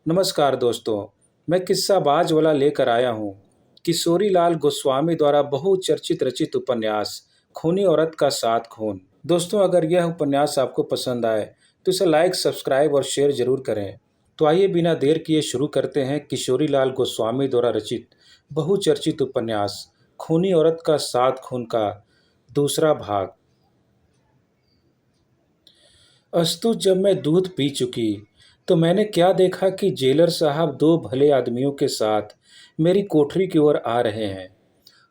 नमस्कार दोस्तों। मैं किस्सा बाज वाला लेकर आया हूँ। किशोरी लाल गोस्वामी द्वारा बहुचर्चित रचित उपन्यास खूनी औरत का सात खून। दोस्तों, अगर यह उपन्यास आपको पसंद आए तो इसे लाइक, सब्सक्राइब और शेयर जरूर करें। तो आइए बिना देर किए शुरू करते हैं किशोरी लाल गोस्वामी द्वारा रचित बहुचर्चित उपन्यास खूनी औरत का सात खून का दूसरा भाग। अस्तु, जब मैं दूध पी चुकी तो मैंने क्या देखा कि जेलर साहब दो भले आदमियों के साथ मेरी कोठरी की ओर आ रहे हैं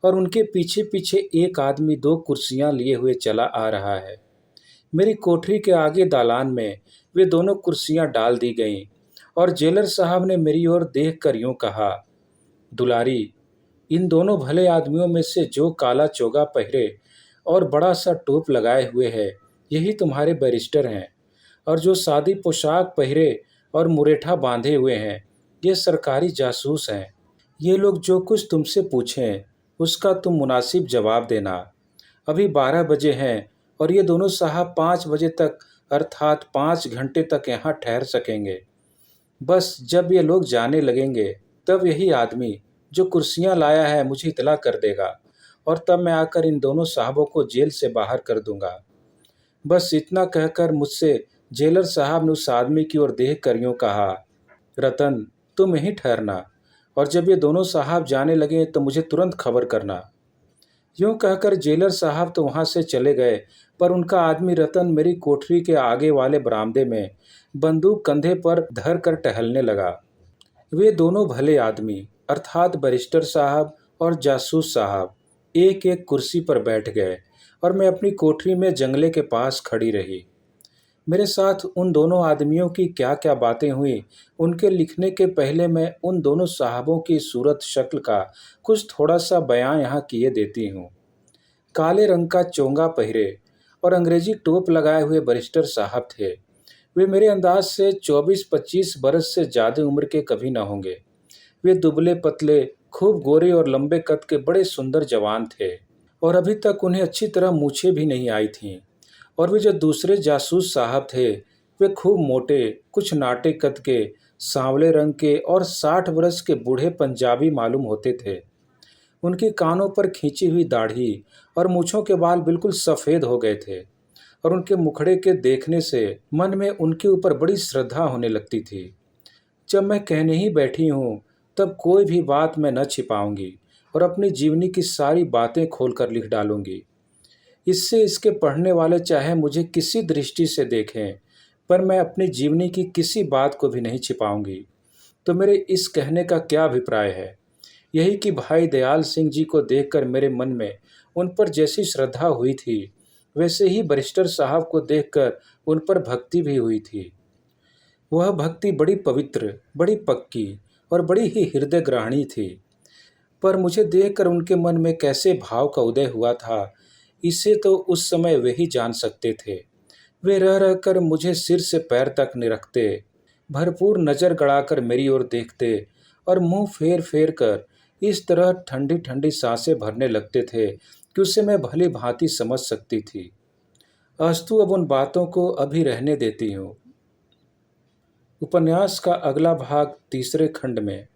और उनके पीछे पीछे एक आदमी दो कुर्सियां लिए हुए चला आ रहा है। मेरी कोठरी के आगे दालान में वे दोनों कुर्सियां डाल दी गईं और जेलर साहब ने मेरी ओर देख कर यूं कहा, दुलारी, इन दोनों भले आदमियों में से जो काला चोगा पहरे और बड़ा सा टोप लगाए हुए है, यही तुम्हारे बैरिस्टर हैं, और जो सादी पोशाक पहरे और मुरेठा बांधे हुए हैं, ये सरकारी जासूस हैं। ये लोग जो कुछ तुमसे पूछें उसका तुम मुनासिब जवाब देना। अभी 12 बजे हैं और ये दोनों साहब 5 बजे तक अर्थात 5 घंटे तक यहाँ ठहर सकेंगे। बस जब ये लोग जाने लगेंगे तब यही आदमी जो कुर्सियाँ लाया है मुझे इतला कर देगा और तब मैं आकर इन दोनों साहबों को जेल से बाहर कर दूंगा। बस इतना कहकर मुझसे जेलर साहब ने उस आदमी की ओर देख कर यूं कहा, रतन, तुम यहीं ठहरना और जब ये दोनों साहब जाने लगे तो मुझे तुरंत खबर करना। यूं कहकर जेलर साहब तो वहां से चले गए, पर उनका आदमी रतन मेरी कोठरी के आगे वाले बरामदे में बंदूक कंधे पर धर कर टहलने लगा। वे दोनों भले आदमी अर्थात बैरिस्टर साहब और जासूस साहब एक एक कुर्सी पर बैठ गए और मैं अपनी कोठरी में जंगले के पास खड़ी रही। मेरे साथ उन दोनों आदमियों की क्या क्या बातें हुई, उनके लिखने के पहले मैं उन दोनों साहबों की सूरत शक्ल का कुछ थोड़ा सा बयां यहाँ किए देती हूँ। काले रंग का चोंगा पहरे और अंग्रेजी टोप लगाए हुए बैरिस्टर साहब थे। वे मेरे अंदाज से 24-25 बरस से ज़्यादा उम्र के कभी न होंगे। वे दुबले पतले, खूब गोरे और लंबे कद के बड़े सुंदर जवान थे और अभी तक उन्हें अच्छी तरह मूछें भी नहीं आई थीं। और वे जो दूसरे जासूस साहब थे, वे खूब मोटे, कुछ नाटे कद के, सांवले रंग के और 60 बरस के बूढ़े पंजाबी मालूम होते थे। उनकी कानों पर खींची हुई दाढ़ी और मूछों के बाल बिल्कुल सफ़ेद हो गए थे और उनके मुखड़े के देखने से मन में उनके ऊपर बड़ी श्रद्धा होने लगती थी। जब मैं कहने ही बैठी हूँ तब कोई भी बात मैं न छिपाऊंगी और अपनी जीवनी की सारी बातें खोलकर लिख डालूंगी। इससे इसके पढ़ने वाले चाहे मुझे किसी दृष्टि से देखें, पर मैं अपनी जीवनी की किसी बात को भी नहीं छिपाऊंगी। तो मेरे इस कहने का क्या अभिप्राय है? यही कि भाई दयाल सिंह जी को देखकर मेरे मन में उन पर जैसी श्रद्धा हुई थी, वैसे ही बैरिस्टर साहब को देखकर उन पर भक्ति भी हुई थी। वह भक्ति बड़ी पवित्र, बड़ी पक्की और बड़ी ही हृदय ग्राहिणी थी। पर मुझे देखकर उनके मन में कैसे भाव का उदय हुआ था, इसे तो उस समय वे ही जान सकते थे। वे रह रहकर मुझे सिर से पैर तक निरखते, भरपूर नज़र गड़ाकर मेरी ओर देखते और मुंह फेर फेर कर इस तरह ठंडी ठंडी सांसें भरने लगते थे कि उसे मैं भली भांति समझ सकती थी। अस्तु, अब उन बातों को अभी रहने देती हूँ। उपन्यास का अगला भाग तीसरे खंड में